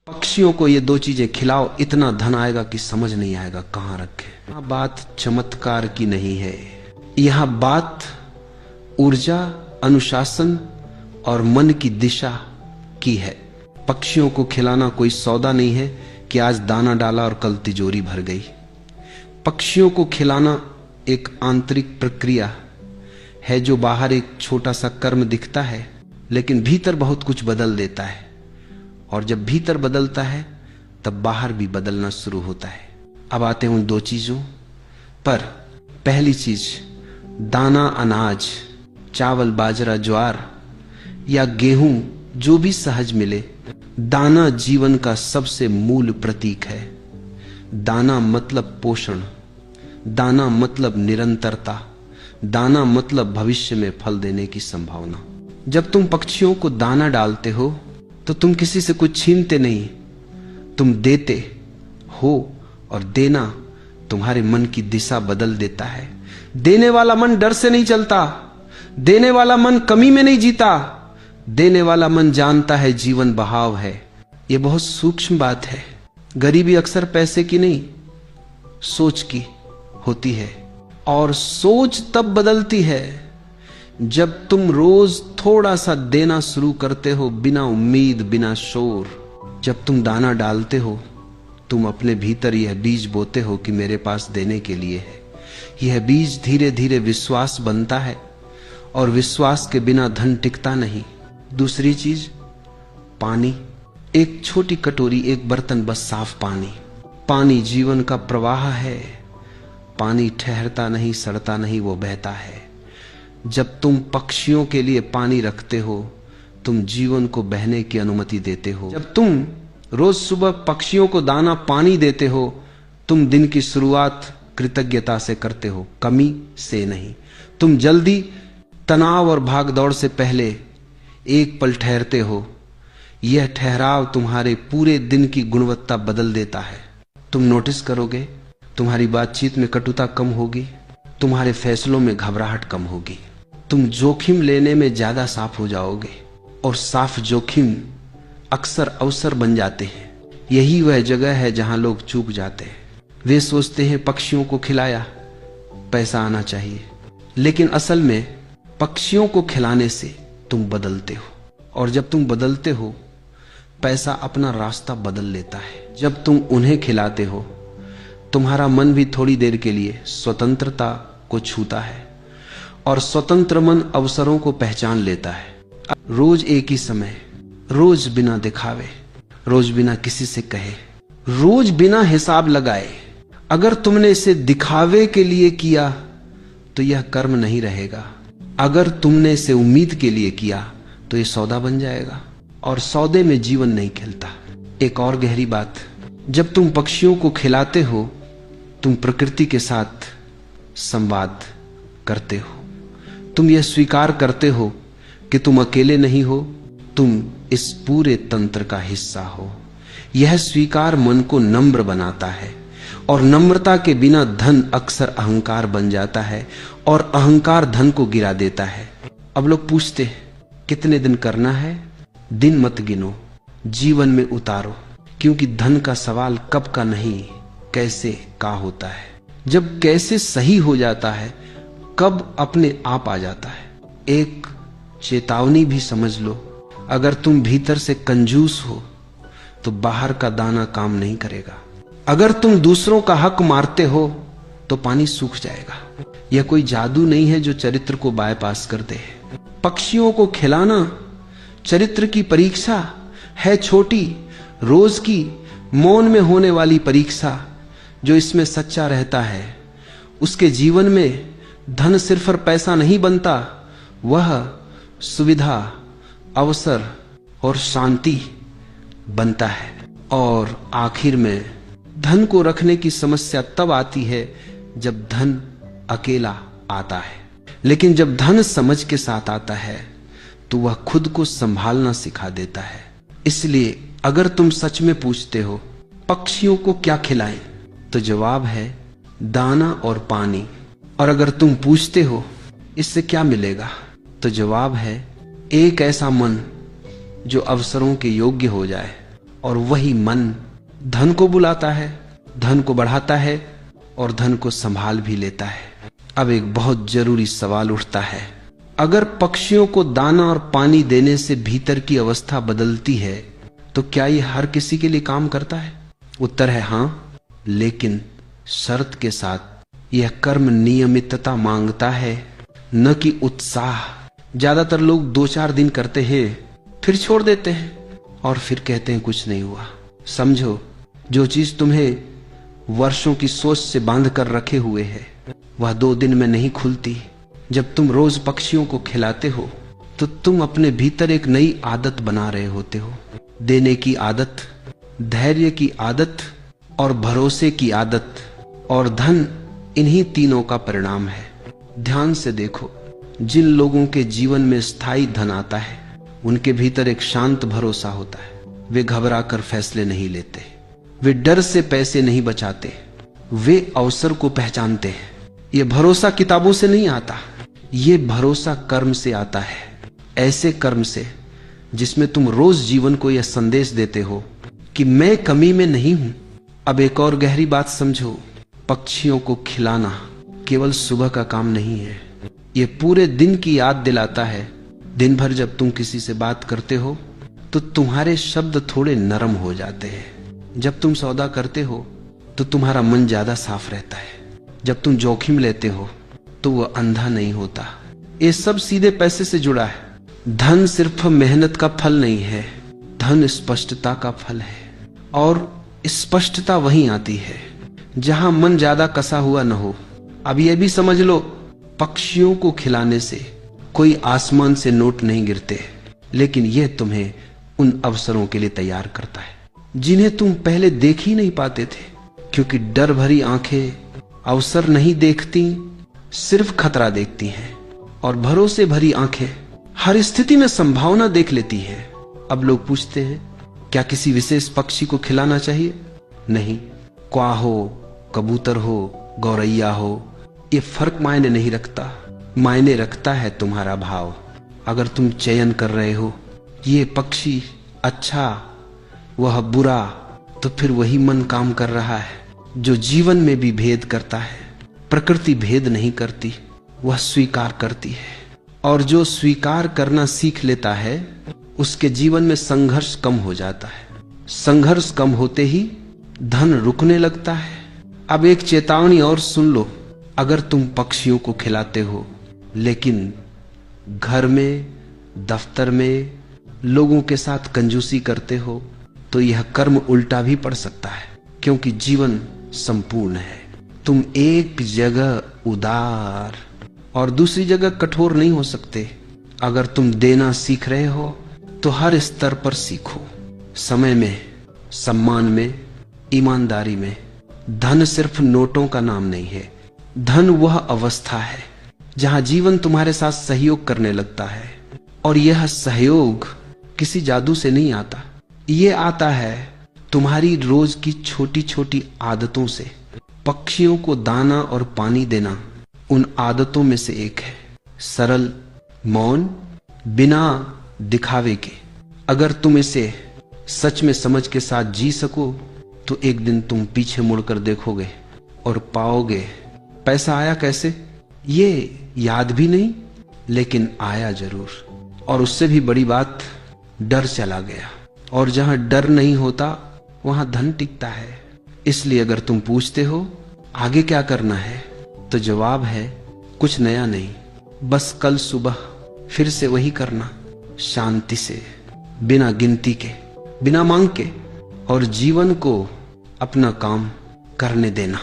पक्षियों को ये दो चीजें खिलाओ, इतना धन आएगा कि समझ नहीं आएगा कहां रखे। यहां बात चमत्कार की नहीं है, यहां बात ऊर्जा, अनुशासन और मन की दिशा की है। पक्षियों को खिलाना कोई सौदा नहीं है कि आज दाना डाला और कल तिजोरी भर गई। पक्षियों को खिलाना एक आंतरिक प्रक्रिया है जो बाहर एक छोटा सा कर्म दिखता है, लेकिन भीतर बहुत कुछ बदल देता है। और जब भीतर बदलता है तब बाहर भी बदलना शुरू होता है। अब आते हैं उन दो चीजों पर। पहली चीज, दाना अनाज, चावल, बाजरा, ज्वार या गेहूं, जो भी सहज मिले। दाना जीवन का सबसे मूल प्रतीक है। दाना मतलब पोषण, दाना मतलब निरंतरता, दाना मतलब भविष्य में फल देने की संभावना। जब तुम पक्षियों को दाना डालते हो तो तुम किसी से कुछ छीनते नहीं, तुम देते हो। और देना तुम्हारे मन की दिशा बदल देता है। देने वाला मन डर से नहीं चलता, देने वाला मन कमी में नहीं जीता, देने वाला मन जानता है जीवन बहाव है। यह बहुत सूक्ष्म बात है। गरीबी अक्सर पैसे की नहीं, सोच की होती है। और सोच तब बदलती है जब तुम रोज थोड़ा सा देना शुरू करते हो, बिना उम्मीद, बिना शोर। जब तुम दाना डालते हो, तुम अपने भीतर यह बीज बोते हो कि मेरे पास देने के लिए है। यह बीज धीरे धीरे विश्वास बनता है, और विश्वास के बिना धन टिकता नहीं। दूसरी चीज, पानी। एक छोटी कटोरी, एक बर्तन, बस साफ पानी। पानी जीवन का प्रवाह है। पानी ठहरता नहीं, सड़ता नहीं, वो बहता है। जब तुम पक्षियों के लिए पानी रखते हो, तुम जीवन को बहने की अनुमति देते हो। जब तुम रोज सुबह पक्षियों को दाना पानी देते हो, तुम दिन की शुरुआत कृतज्ञता से करते हो, कमी से नहीं। तुम जल्दी, तनाव और भागदौड़ से पहले एक पल ठहरते हो। यह ठहराव तुम्हारे पूरे दिन की गुणवत्ता बदल देता है। तुम नोटिस करोगे, तुम्हारी बातचीत में कटुता कम होगी, तुम्हारे फैसलों में घबराहट कम होगी, तुम जोखिम लेने में ज्यादा साफ हो जाओगे। और साफ जोखिम अक्सर अवसर बन जाते हैं। यही वह जगह है जहां लोग चूक जाते हैं। वे सोचते हैं पक्षियों को खिलाया, पैसा आना चाहिए, लेकिन असल में पक्षियों को खिलाने से तुम बदलते हो। और जब तुम बदलते हो, पैसा अपना रास्ता बदल लेता है। जब तुम उन्हें खिलाते हो, तुम्हारा मन भी थोड़ी देर के लिए स्वतंत्रता को छूता है, और स्वतंत्र मन अवसरों को पहचान लेता है। रोज एक ही समय, रोज बिना दिखावे, रोज बिना किसी से कहे, रोज बिना हिसाब लगाए। अगर तुमने इसे दिखावे के लिए किया तो यह कर्म नहीं रहेगा। अगर तुमने इसे उम्मीद के लिए किया तो यह सौदा बन जाएगा, और सौदे में जीवन नहीं खिलता। एक और गहरी बात, जब तुम पक्षियों को खिलाते हो, तुम प्रकृति के साथ संवाद करते हो। तुम यह स्वीकार करते हो कि तुम अकेले नहीं हो, तुम इस पूरे तंत्र का हिस्सा हो। यह स्वीकार मन को नम्र बनाता है, और नम्रता के बिना धन अक्सर अहंकार बन जाता है, और अहंकार धन को गिरा देता है। अब लोग पूछते हैं, कितने दिन करना है? दिन मत गिनो, जीवन में उतारो, क्योंकि धन का सवाल कब का नहीं, कैसे का होता है। जब कैसे सही हो जाता है, कब अपने आप आ जाता है। एक चेतावनी भी समझ लो, अगर तुम भीतर से कंजूस हो तो बाहर का दाना काम नहीं करेगा। अगर तुम दूसरों का हक मारते हो तो पानी सूख जाएगा। यह कोई जादू नहीं है जो चरित्र को बायपास कर दे। पक्षियों को खिलाना चरित्र की परीक्षा है, छोटी, रोज की, मौन में होने वाली परीक्षा। जो इसमें सच्चा रहता है, उसके जीवन में धन सिर्फ और पैसा नहीं बनता, वह सुविधा, अवसर और शांति बनता है। और आखिर में धन को रखने की समस्या तब आती है जब धन अकेला आता है, लेकिन जब धन समझ के साथ आता है तो वह खुद को संभालना सिखा देता है। इसलिए अगर तुम सच में पूछते हो पक्षियों को क्या खिलाएं, तो जवाब है दाना और पानी। और अगर तुम पूछते हो इससे क्या मिलेगा, तो जवाब है एक ऐसा मन जो अवसरों के योग्य हो जाए, और वही मन धन को बुलाता है, धन को बढ़ाता है और धन को संभाल भी लेता है। अब एक बहुत जरूरी सवाल उठता है, अगर पक्षियों को दाना और पानी देने से भीतर की अवस्था बदलती है तो क्या यह हर किसी के लिए काम करता है? उत्तर है हाँ, लेकिन शर्त के साथ। यह कर्म नियमितता मांगता है, न कि उत्साह। ज्यादातर लोग 2-4 दिन करते हैं, फिर छोड़ देते हैं और फिर कहते हैं कुछ नहीं हुआ। समझो, जो चीज तुम्हें वर्षों की सोच से बांध कर रखे हुए है वह 2 दिन में नहीं खुलती। जब तुम रोज पक्षियों को खिलाते हो तो तुम अपने भीतर एक नई आदत बना रहे होते हो। देने की आदत, धैर्य की आदत और भरोसे की आदत। और धन इन्हीं तीनों का परिणाम है। ध्यान से देखो, जिन लोगों के जीवन में स्थायी धन आता है उनके भीतर एक शांत भरोसा होता है। वे घबरा कर फैसले नहीं लेते, वे डर से पैसे नहीं बचाते, वे अवसर को पहचानते हैं। यह भरोसा किताबों से नहीं आता, ये भरोसा कर्म से आता है। ऐसे कर्म से जिसमें तुम रोज जीवन को यह संदेश देते हो कि मैं कमी में नहीं हूं। अब एक और गहरी बात समझो, पक्षियों को खिलाना केवल सुबह का काम नहीं है, यह पूरे दिन की याद दिलाता है। दिन भर जब तुम किसी से बात करते हो तो तुम्हारे शब्द थोड़े नरम हो जाते हैं। जब तुम सौदा करते हो तो तुम्हारा मन ज्यादा साफ रहता है। जब तुम जोखिम लेते हो तो वह अंधा नहीं होता। ये सब सीधे पैसे से जुड़ा है। धन सिर्फ मेहनत का फल नहीं है, धन स्पष्टता का फल है। और स्पष्टता वहीं आती है जहां मन ज्यादा कसा हुआ न हो। अब यह भी समझ लो, पक्षियों को खिलाने से कोई आसमान से नोट नहीं गिरते, लेकिन यह तुम्हें उन अवसरों के लिए तैयार करता है जिन्हें तुम पहले देख ही नहीं पाते थे। क्योंकि डर भरी आंखें अवसर नहीं देखती, सिर्फ खतरा देखती हैं, और भरोसे भरी आंखें हर स्थिति में संभावना देख लेती हैं। अब लोग पूछते हैं, क्या किसी विशेष पक्षी को खिलाना चाहिए? नहीं, क्वा हो, कबूतर हो, गौरैया हो, ये फर्क मायने नहीं रखता। मायने रखता है तुम्हारा भाव। अगर तुम चयन कर रहे हो ये पक्षी अच्छा, वह बुरा, तो फिर वही मन काम कर रहा है जो जीवन में भी भेद करता है। प्रकृति भेद नहीं करती, वह स्वीकार करती है। और जो स्वीकार करना सीख लेता है उसके जीवन में संघर्ष कम हो जाता है। संघर्ष कम होते ही धन रुकने लगता है। अब एक चेतावनी और सुन लो, अगर तुम पक्षियों को खिलाते हो लेकिन घर में, दफ्तर में लोगों के साथ कंजूसी करते हो तो यह कर्म उल्टा भी पड़ सकता है। क्योंकि जीवन संपूर्ण है। तुम एक जगह उदार और दूसरी जगह कठोर नहीं हो सकते। अगर तुम देना सीख रहे हो तो हर स्तर पर सीखो, समय में, सम्मान में, ईमानदारी में। धन सिर्फ नोटों का नाम नहीं है, धन वह अवस्था है जहां जीवन तुम्हारे साथ सहयोग करने लगता है। और यह सहयोग किसी जादू से नहीं आता, ये आता है तुम्हारी रोज की छोटी छोटी आदतों से। पक्षियों को दाना और पानी देना उन आदतों में से एक है, सरल, मौन, बिना दिखावे के। अगर तुम इसे सच में समझ के साथ जी सको तो एक दिन तुम पीछे मुड़कर देखोगे और पाओगे पैसा आया कैसे, ये याद भी नहीं, लेकिन आया जरूर। और उससे भी बड़ी बात, डर चला गया। और जहां डर नहीं होता वहां धन टिकता है। इसलिए अगर तुम पूछते हो आगे क्या करना है, तो जवाब है कुछ नया नहीं, बस कल सुबह फिर से वही करना, शांति से, बिना गिनती के, बिना मांग के, और जीवन को अपना काम करने देना।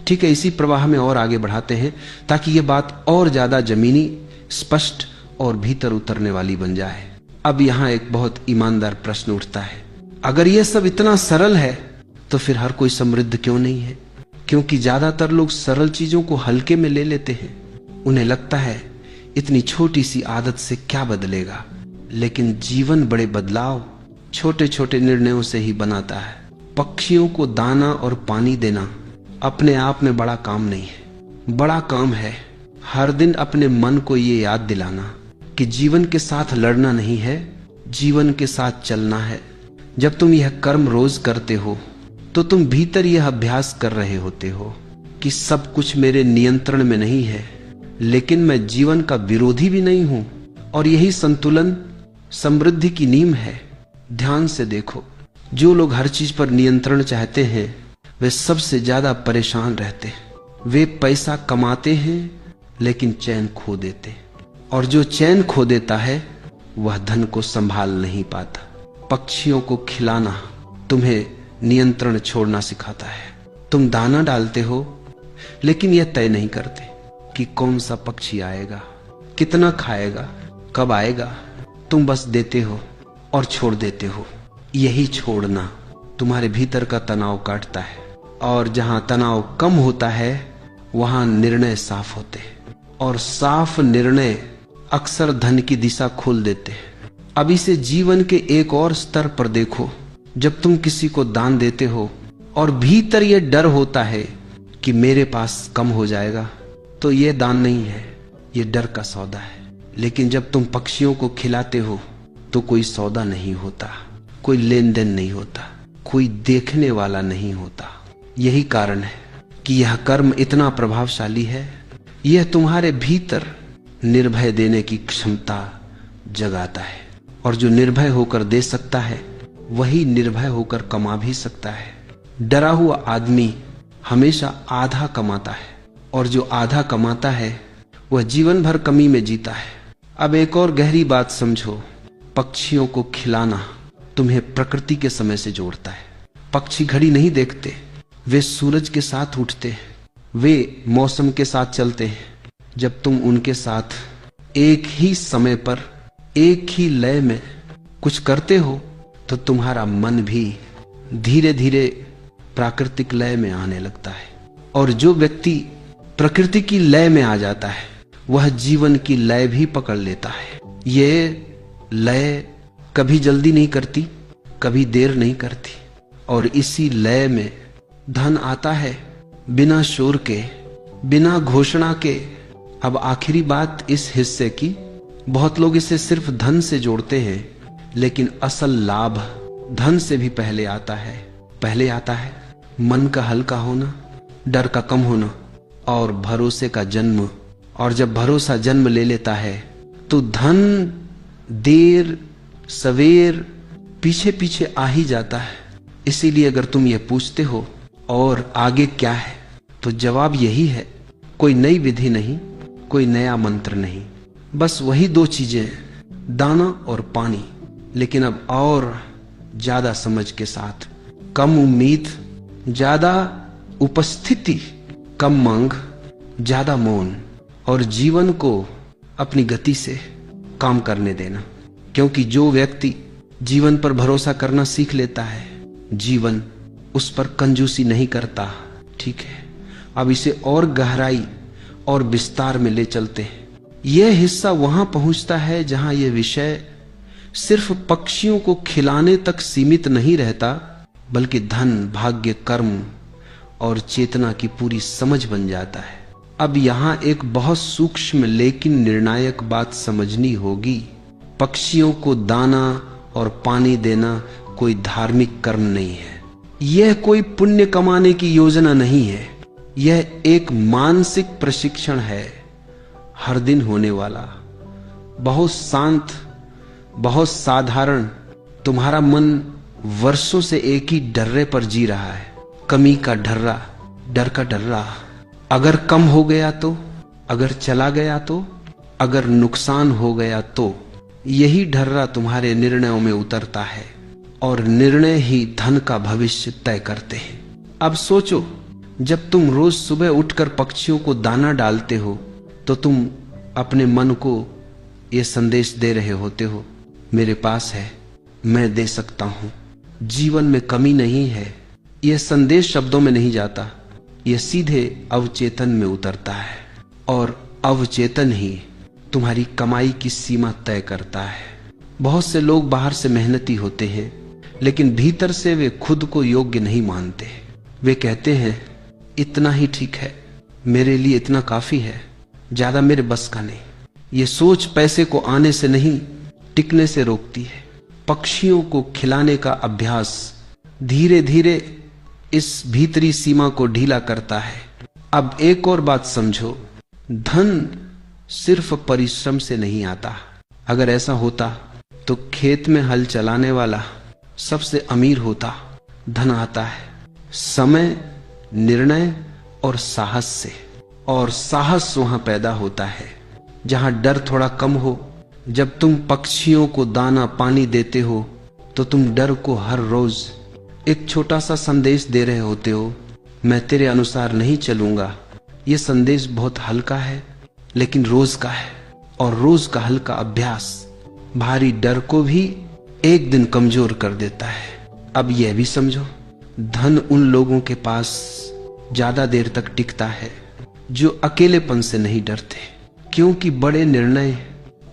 ठीक है, इसी प्रवाह में और आगे बढ़ाते हैं ताकि ये बात और ज्यादा जमीनी, स्पष्ट और भीतर उतरने वाली बन जाए। अब यहां एक बहुत ईमानदार प्रश्न उठता है, अगर ये सब इतना सरल है तो फिर हर कोई समृद्ध क्यों नहीं है? क्योंकि ज्यादातर लोग सरल चीजों को हल्के में ले लेते हैं। उन्हें लगता है इतनी छोटी सी आदत से क्या बदलेगा, लेकिन जीवन बड़े बदलाव छोटे छोटे निर्णयों से ही बनाता है। पक्षियों को दाना और पानी देना अपने आप में बड़ा काम नहीं है। बड़ा काम है हर दिन अपने मन को ये याद दिलाना कि जीवन के साथ लड़ना नहीं है, जीवन के साथ चलना है। जब तुम यह कर्म रोज करते हो तो तुम भीतर यह अभ्यास कर रहे होते हो कि सब कुछ मेरे नियंत्रण में नहीं है, लेकिन मैं जीवन का विरोधी भी नहीं हूं, और यही संतुलन समृद्धि की नींव है। ध्यान से देखो, जो लोग हर चीज पर नियंत्रण चाहते हैं वे सबसे ज्यादा परेशान रहते हैं। वे पैसा कमाते हैं लेकिन चैन खो देते हैं, और जो चैन खो देता है वह धन को संभाल नहीं पाता। पक्षियों को खिलाना तुम्हें नियंत्रण छोड़ना सिखाता है। तुम दाना डालते हो लेकिन यह तय नहीं करते कि कौन सा पक्षी आएगा, कितना खाएगा, कब आएगा। तुम बस देते हो और छोड़ देते हो। यही छोड़ना तुम्हारे भीतर का तनाव काटता है, और जहां तनाव कम होता है वहां निर्णय साफ होते हैं, और साफ निर्णय अक्सर धन की दिशा खोल देते हैं। अब इसे जीवन के एक और स्तर पर देखो। जब तुम किसी को दान देते हो और भीतर यह डर होता है कि मेरे पास कम हो जाएगा, तो यह दान नहीं है, यह डर का सौदा है। लेकिन जब तुम पक्षियों को खिलाते हो तो कोई सौदा नहीं होता, कोई लेन देन नहीं होता, कोई देखने वाला नहीं होता। यही कारण है कि यह कर्म इतना प्रभावशाली है। यह तुम्हारे भीतर निर्भय देने की क्षमता जगाता है, और जो निर्भय होकर दे सकता है वही निर्भय होकर कमा भी सकता है। डरा हुआ आदमी हमेशा आधा कमाता है, और जो आधा कमाता है वह जीवन भर कमी में जीता है। अब एक और गहरी बात समझो, पक्षियों को खिलाना तुम्हें प्रकृति के समय से जोड़ता है। पक्षी घड़ी नहीं देखते, वे सूरज के साथ उठते हैं, वे मौसम के साथ चलते हैं। जब तुम उनके साथ एक ही समय पर एक ही लय में कुछ करते हो तो तुम्हारा मन भी धीरे धीरे प्राकृतिक लय में आने लगता है। और जो व्यक्ति प्रकृति की लय में आ जाता है वह जीवन की लय भी पकड़ लेता है। ये लय कभी जल्दी नहीं करती, कभी देर नहीं करती, और इसी लय में धन आता है बिना शोर के, बिना घोषणा के। अब आखिरी बात इस हिस्से की, बहुत लोग इसे सिर्फ धन से जोड़ते हैं, लेकिन असल लाभ धन से भी पहले आता है। पहले आता है मन का हल्का होना, डर का कम होना, और भरोसे का जन्म। और जब भरोसा जन्म ले लेता है तो धन देर सवेर पीछे पीछे आ ही जाता है। इसीलिए अगर तुम ये पूछते हो और आगे क्या है, तो जवाब यही है, कोई नई विधि नहीं, कोई नया मंत्र नहीं, बस वही दो चीजें, दाना और पानी। लेकिन अब और ज्यादा समझ के साथ, कम उम्मीद, ज्यादा उपस्थिति, कम मांग, ज्यादा मौन, और जीवन को अपनी गति से काम करने देना। क्योंकि जो व्यक्ति जीवन पर भरोसा करना सीख लेता है, जीवन उस पर कंजूसी नहीं करता। ठीक है, अब इसे और गहराई और विस्तार में ले चलते हैं। यह हिस्सा वहां पहुंचता है जहां यह विषय सिर्फ पक्षियों को खिलाने तक सीमित नहीं रहता, बल्कि धन, भाग्य, कर्म और चेतना की पूरी समझ बन जाता है। अब यहां एक बहुत सूक्ष्म लेकिन निर्णायक बात समझनी होगी। पक्षियों को दाना और पानी देना कोई धार्मिक कर्म नहीं है, यह कोई पुण्य कमाने की योजना नहीं है, यह एक मानसिक प्रशिक्षण है, हर दिन होने वाला, बहुत शांत, बहुत साधारण। तुम्हारा मन वर्षों से एक ही डर्रे पर जी रहा है, कमी का डर्रा, डर का डर्रा। अगर कम हो गया तो, अगर चला गया तो, अगर नुकसान हो गया तो, यही डर्रा तुम्हारे निर्णयों में उतरता है, और निर्णय ही धन का भविष्य तय करते हैं। अब सोचो, जब तुम रोज सुबह उठकर पक्षियों को दाना डालते हो तो तुम अपने मन को यह संदेश दे रहे होते हो, मेरे पास है, मैं दे सकता हूं, जीवन में कमी नहीं है। यह संदेश शब्दों में नहीं जाता, यह सीधे अवचेतन में उतरता है, और अवचेतन ही तुम्हारी कमाई की सीमा तय करता है। बहुत से लोग बाहर से मेहनती होते हैं, लेकिन भीतर से वे खुद को योग्य नहीं मानते। वे कहते हैं इतना ही ठीक है, मेरे लिए इतना काफी है, ज्यादा मेरे बस का नहीं। ये सोच पैसे को आने से नहीं, टिकने से रोकती है। पक्षियों को खिलाने का अभ्यास धीरे धीरे इस भीतरी सीमा को ढीला करता है। अब एक और बात समझो, धन सिर्फ परिश्रम से नहीं आता। अगर ऐसा होता तो खेत में हल चलाने वाला सबसे अमीर होता। धन आता है समय, निर्णय और साहस से, और साहस वहां पैदा होता है जहां डर थोड़ा कम हो। जब तुम पक्षियों को दाना पानी देते हो तो तुम डर को हर रोज एक छोटा सा संदेश दे रहे होते हो, मैं तेरे अनुसार नहीं चलूंगा। ये संदेश बहुत हल्का है लेकिन रोज का है, और रोज का हल्का अभ्यास भारी डर को भी एक दिन कमजोर कर देता है। अब यह भी समझो, धन उन लोगों के पास ज्यादा देर तक टिकता है जो अकेलेपन से नहीं डरते, क्योंकि बड़े निर्णय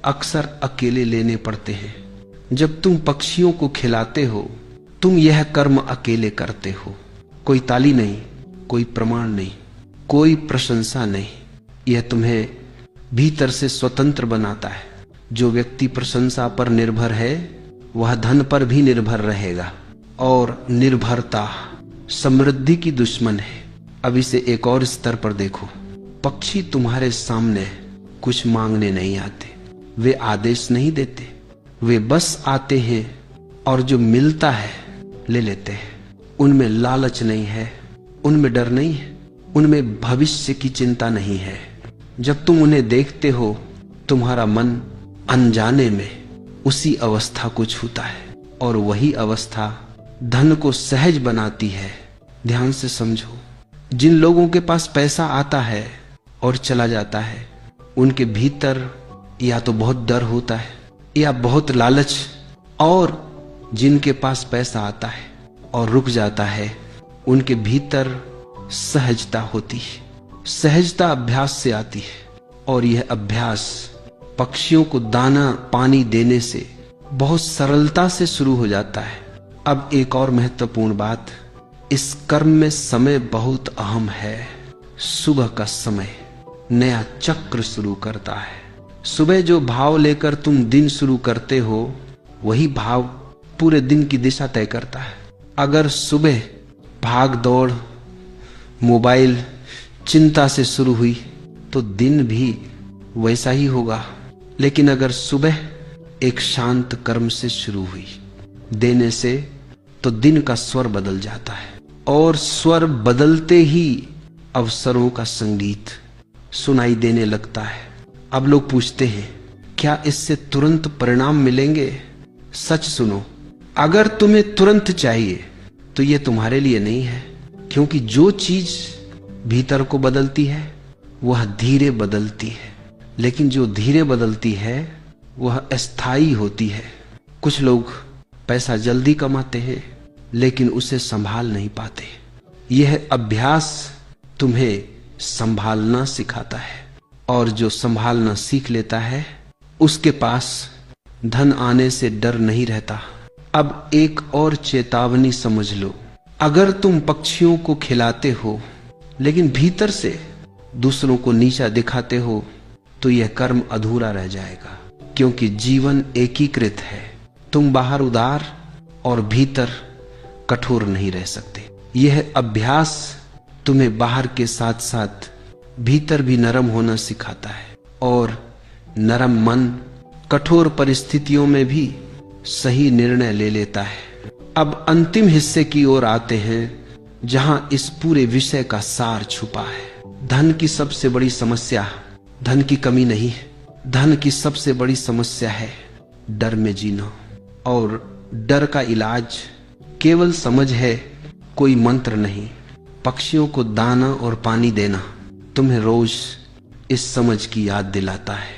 अक्सर अकेले लेने पड़ते हैं। जब तुम पक्षियों को खिलाते हो तुम यह कर्म अकेले करते हो। कोई ताली नहीं, कोई प्रमाण नहीं, कोई प्रशंसा नहीं। यह तुम्हें भीतर से स्वतंत्र बनाता है। जो व्यक्ति प्रशंसा पर निर्भर है वह धन पर भी निर्भर रहेगा, और निर्भरता समृद्धि की दुश्मन है। अब इसे एक और स्तर पर देखो, पक्षी तुम्हारे सामने कुछ मांगने नहीं आते, वे आदेश नहीं देते, वे बस आते हैं और जो मिलता है ले लेते हैं। उनमें लालच नहीं है, उनमें डर नहीं है, उनमें भविष्य की चिंता नहीं है। जब तुम उन्हें देखते हो तुम्हारा मन अनजाने में उसी अवस्था को छूता है, और वही अवस्था धन को सहज बनाती है। ध्यान से समझो, जिन लोगों के पास पैसा आता है और चला जाता है उनके भीतर या तो बहुत डर होता है या बहुत लालच, और जिनके पास पैसा आता है और रुक जाता है उनके भीतर सहजता होती है। सहजता अभ्यास से आती है, और यह अभ्यास पक्षियों को दाना पानी देने से बहुत सरलता से शुरू हो जाता है। अब एक और महत्वपूर्ण बात, इस कर्म में समय बहुत अहम है। सुबह का समय नया चक्र शुरू करता है। सुबह जो भाव लेकर तुम दिन शुरू करते हो वही भाव पूरे दिन की दिशा तय करता है। अगर सुबह भाग दौड़, मोबाइल, चिंता से शुरू हुई तो दिन भी वैसा ही होगा। लेकिन अगर सुबह एक शांत कर्म से शुरू हुई, देने से, तो दिन का स्वर बदल जाता है, और स्वर बदलते ही अवसरों का संगीत सुनाई देने लगता है। अब लोग पूछते हैं क्या इससे तुरंत परिणाम मिलेंगे? सच सुनो, अगर तुम्हें तुरंत चाहिए तो यह तुम्हारे लिए नहीं है, क्योंकि जो चीज भीतर को बदलती है वह धीरे बदलती है, लेकिन जो धीरे बदलती है वह अस्थायी होती है। कुछ लोग पैसा जल्दी कमाते हैं लेकिन उसे संभाल नहीं पाते। यह अभ्यास तुम्हें संभालना सिखाता है, और जो संभालना सीख लेता है उसके पास धन आने से डर नहीं रहता। अब एक और चेतावनी समझ लो, अगर तुम पक्षियों को खिलाते हो लेकिन भीतर से दूसरों को नीचा दिखाते हो तो यह कर्म अधूरा रह जाएगा, क्योंकि जीवन एकीकृत है। तुम बाहर उदार और भीतर कठोर नहीं रह सकते। यह अभ्यास तुम्हें बाहर के साथ साथ भीतर भी नरम होना सिखाता है, और नरम मन कठोर परिस्थितियों में भी सही निर्णय ले लेता है। अब अंतिम हिस्से की ओर आते हैं जहां इस पूरे विषय का सार छुपा है। धन की सबसे बड़ी समस्या धन की कमी नहीं है, धन की सबसे बड़ी समस्या है डर में जीना, और डर का इलाज केवल समझ है, कोई मंत्र नहीं। पक्षियों को दाना और पानी देना तुम्हें रोज इस समझ की याद दिलाता है।